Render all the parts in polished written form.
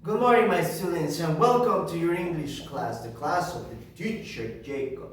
Good morning, my students, and welcome to your English class, the class of the teacher Jacob.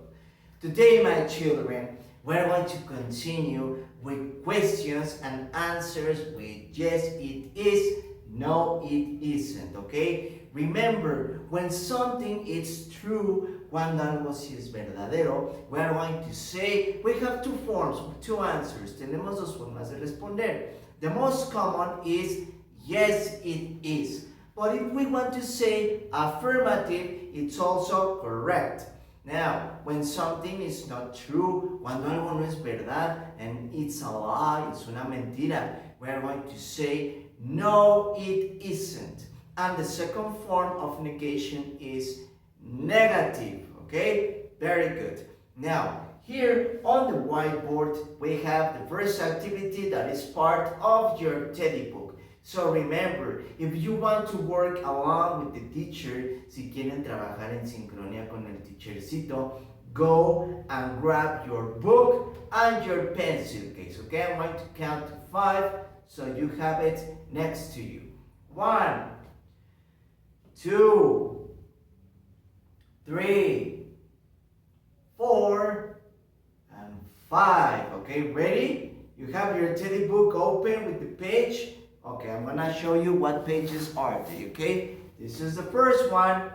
Today, my children, we're going to continue with questions and answers with yes, it is, no, it isn't, okay? Remember, when something is true, cuando algo sí es verdadero, we're going to say, we have two forms, two answers. Tenemos dos formas de responder. The most common is yes, it is. But if we want to say affirmative, it's also correct. Now, when something is not true, cuando algo no es verdad, and it's a lie, es una mentira, we're going to say, no, it isn't. And the second form of negation is negative, okay? Very good. Now, here on the whiteboard, we have the first activity that is part of your teddy book. So remember, if you want to work along with the teacher, si quieren trabajar en sincronía con el teachercito, go and grab your book and your pencil case, okay? I'm going to count to 5, so you have it next to you. 1, 2, 3, 4, and 5. Okay, ready? You have your teddy book open with the page. Okay, I'm gonna show you what pages are they, okay? This is the first one.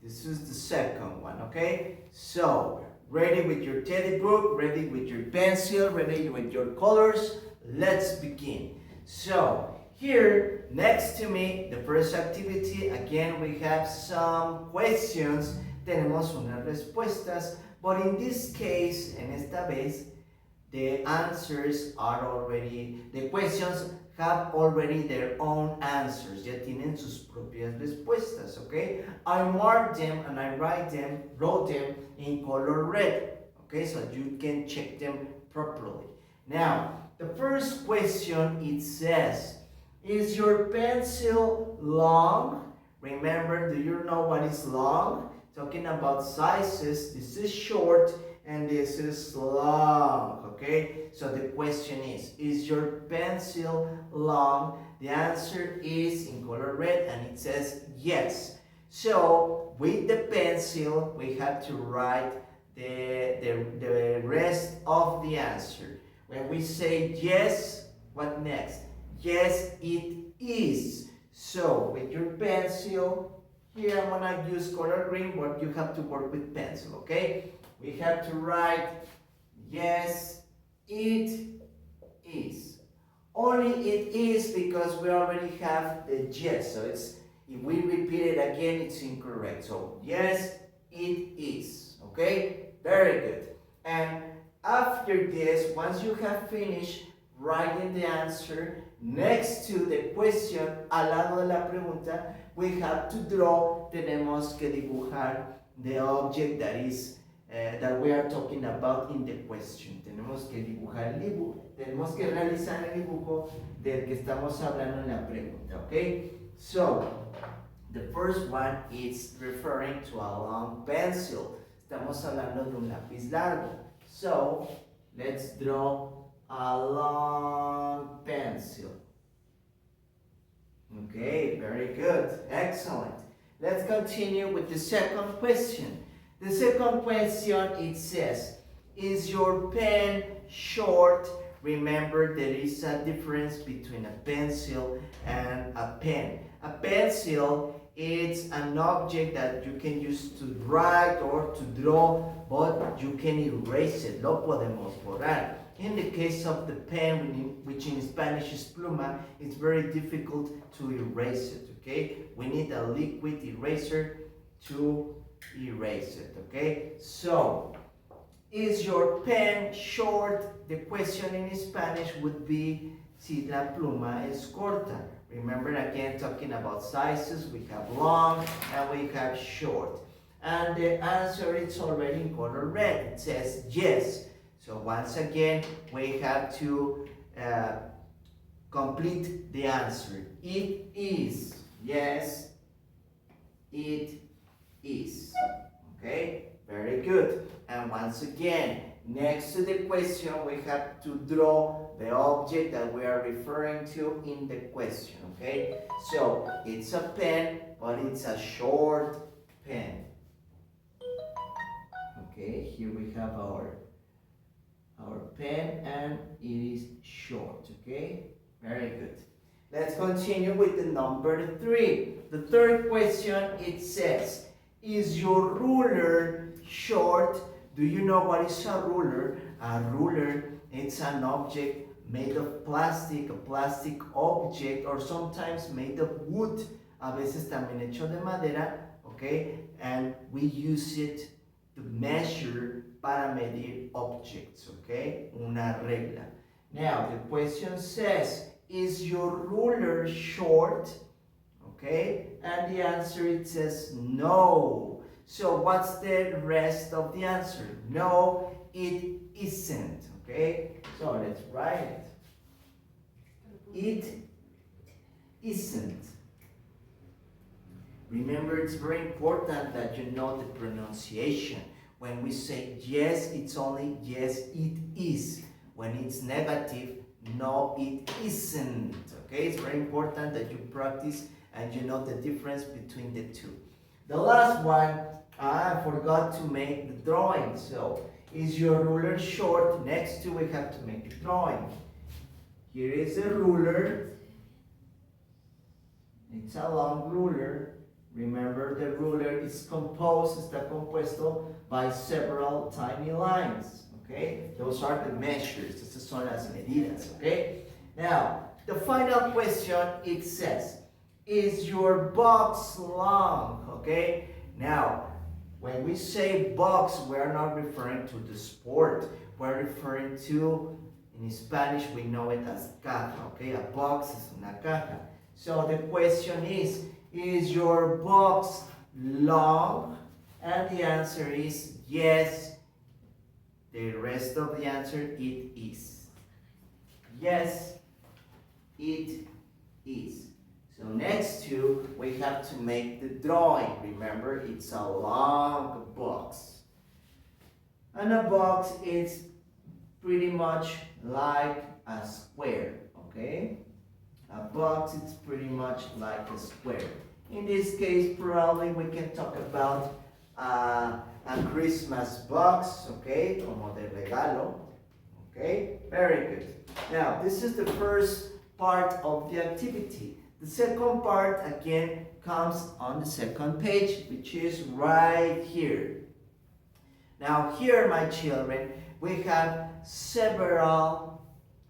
This is the second one, okay? So, ready with your teddy book, ready with your pencil, ready with your colors. Let's begin. So, here, next to me, the first activity, again, we have some questions. Tenemos unas respuestas, but in this case, en esta vez, the answers are already, the questions have already their own answers. Ya tienen sus propias respuestas, okay? I mark them and I wrote them in color red, okay? So you can check them properly. Now, the first question, it says, is your pencil long? Remember, do you know what is long? Talking about sizes, this is short and this is long, okay? So the question is your pencil long? The answer is in color red and it says yes. So with the pencil, we have to write the rest of the answer. When we say yes, what next? Yes, it is. So with your pencil, here I'm gonna use color green, but you have to work with pencil, okay? We have to write, yes, it is. Only it is because we already have the yes. So it's, if we repeat it again, it's incorrect. So yes, it is. Okay? Very good. And after this, once you have finished writing the answer, next to the question, al lado de la pregunta, we have to draw, tenemos que dibujar the object that is that we are talking about in the question. Tenemos que dibujar el dibujo, tenemos que realizar el dibujo del que estamos hablando en la pregunta, okay? So, the first one is referring to a long pencil. Estamos hablando de un lápiz largo. So, let's draw a long pencil. Okay, very good, excellent. Let's continue with the second question. The second question, it says, is your pen short? Remember, there is a difference between a pencil and a pen. A pencil is an object that you can use to write or to draw, but you can erase it. Lo podemos borrar. In the case of the pen, which in Spanish is pluma, it's very difficult to erase it, okay? We need a liquid eraser to erase it, okay? So, is your pen short? The question in Spanish would be si la pluma es corta. Remember, again, talking about sizes, we have long and we have short. And the answer is already in color red. It says yes. So once again, we have to complete the answer. It is. Yes, it is. Okay, very good. And once again, next to the question, we have to draw the object that we are referring to in the question, okay? So it's a pen, but it's a short pen. Okay, here we have our pen and it is short, okay? Very good. Let's continue with the number 3. The third question, it says, is your ruler short? Do you know what is a ruler? A ruler, it's an object made of plastic, a plastic object, or sometimes made of wood. A veces también hecho de madera, okay? And we use it to measure, para medir objects, okay? Una regla. Now, the question says, is your ruler short? Okay, and the answer, it says no. So what's the rest of the answer? No, it isn't. Okay, so let's write it. It isn't. Remember, it's very important that you know the pronunciation. When we say yes, it's only yes, it is. When it's negative, no, it isn't. Okay, it's very important that you practice and you know the difference between the two. The last one, I forgot to make the drawing. So, is your ruler short? Next to, we have to make the drawing. Here is a ruler. It's a long ruler. Remember, the ruler is está compuesto by several tiny lines. Okay, those are the measures. Estas son las medidas. Okay, now the final question, it says, is your box long? Okay, now when we say box, we are not referring to the sport. We're referring to, in Spanish, we know it as caja. Okay, a box is una caja. So the question is your box long? And the answer is yes. The rest of the answer, it is. Yes, it is. So next to, we have to make the drawing. Remember, it's a long box. And a box is pretty much like a square, okay? A box is pretty much like a square. In this case, probably we can talk about a Christmas box, okay? Como de regalo, okay? Very good. Now, this is the first part of the activity. The second part, again, comes on the second page, which is right here. Now, here, my children, we have several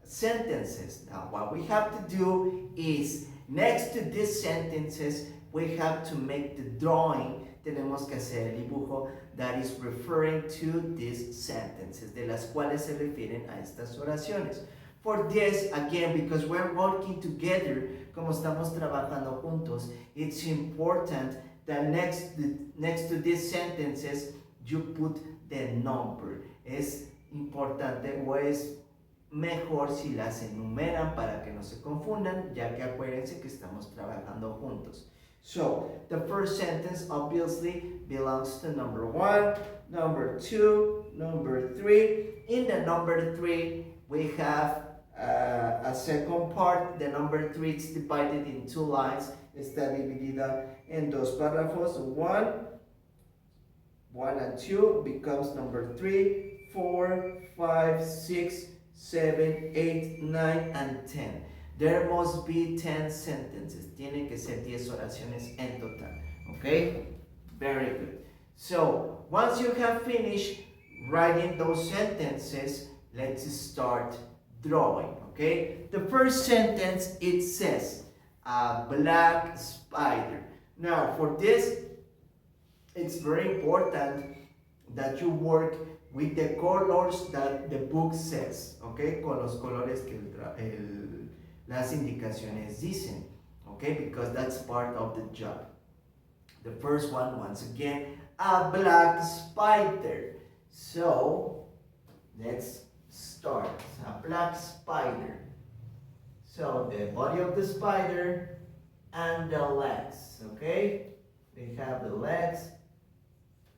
sentences. Now, what we have to do is, next to these sentences, we have to make the drawing. Tenemos que hacer el dibujo that is referring to these sentences, de las cuales se refieren a estas oraciones. For this, again, because we're working together, como estamos trabajando juntos, it's important that next to these sentences, you put the number. Es importante o es mejor si las enumeran para que no se confundan, ya que acuérdense que estamos trabajando juntos. So, the first sentence obviously belongs to number 1, number 2, number 3. In the number 3, we have a second part. The number 3 is divided in 2 lines. Está dividida en 2 párrafos. 1 and 2 becomes number 3, 4, 5, 6, 7, 8, 9, and 10. There must be 10 sentences. Tiene que ser 10 oraciones en total. Okay? Very good. So, once you have finished writing those sentences, let's start drawing. Okay? The first sentence, it says, a black spider. Now, for this, it's very important that you work with the colors that the book says. Okay? Con los colores que las indicaciones dicen, okay, because that's part of the job. The first one, once again, a black spider. So, let's start. A black spider. So, the body of the spider and the legs, okay? We have the legs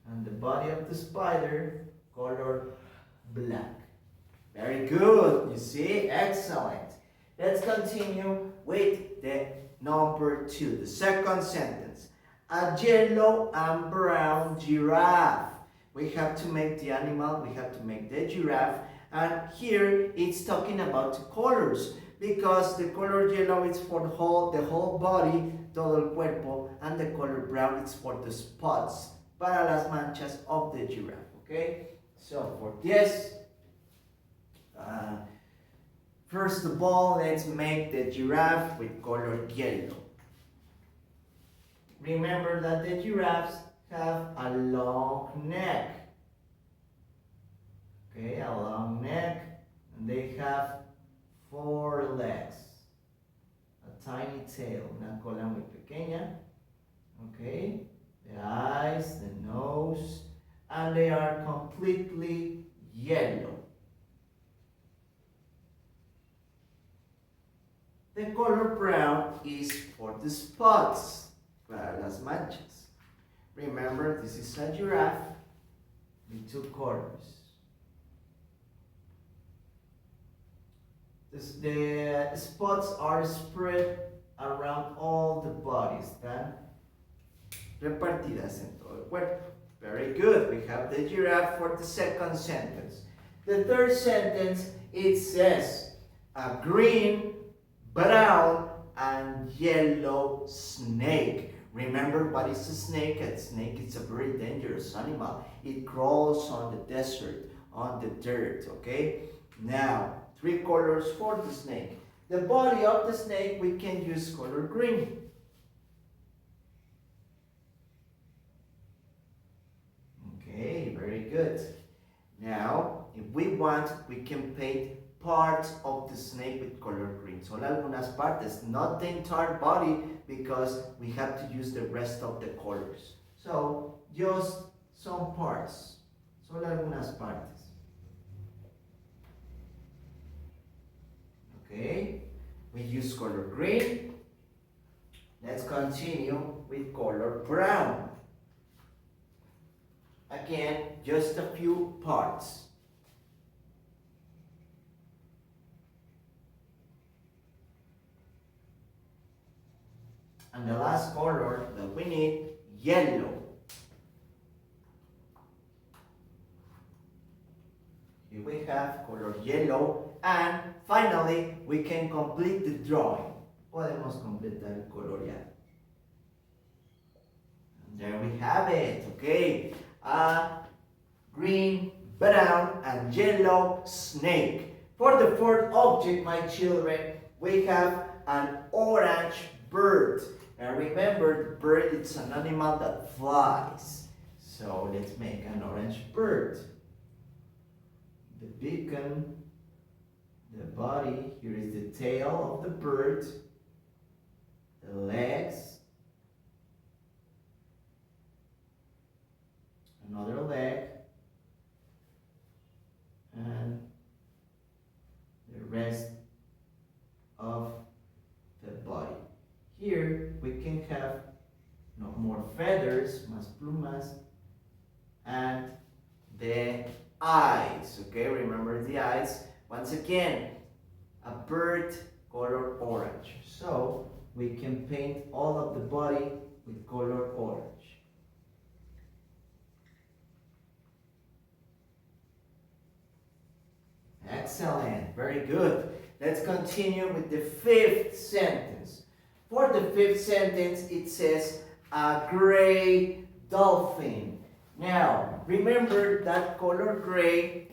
and the body of the spider, color black. Very good. You see? Excellent. Let's continue with the number 2, the second sentence. A yellow and brown giraffe. We have to make the animal, we have to make the giraffe. And here it's talking about the colors, because the color yellow is for the whole body, todo el cuerpo, and the color brown is for the spots, para las manchas of the giraffe. Okay? So for this, first of all, let's make the giraffe with color yellow. Remember that the giraffes have a long neck. Okay, a long neck, and they have 4 legs. A tiny tail, una cola muy pequeña. Okay, the eyes, the nose, and they are completely yellow. The color brown is for the spots, para las manchas. Remember, this is a giraffe with 2 colors. The spots are spread around all the bodies, están repartidas en todo el cuerpo. Very good. We have the giraffe for the second sentence. The third sentence, it says a green, brown, and yellow snake. Remember what is a snake? A snake is a very dangerous animal. It crawls on the desert, on the dirt, okay? Now, 3 colors for the snake. The body of the snake, we can use color green. Okay, very good. Now, if we want, we can paint parts of the snake with color green. Solo algunas partes, not the entire body, because we have to use the rest of the colors. So, just some parts. Solo algunas partes. Okay, we use color green. Let's continue with color brown. Again, just a few parts. And the last color that we need, yellow. Here we have color yellow. And finally, we can complete the drawing. Podemos completar el coloreado. And there we have it, okay? A green, brown, and yellow snake. For the fourth object, my children, we have an orange bird. And remember, the bird is an animal that flies. So let's make an orange bird. The beacon, the body, here is the tail of the bird, the legs, another leg, and the rest of the body. Here we can have more feathers, más plumas, and the eyes. Okay, remember the eyes. Once again, a bird color orange. So we can paint all of the body with color orange. Excellent, very good. Let's continue with the fifth sentence. For the fifth sentence, it says a gray dolphin. Now, remember that color gray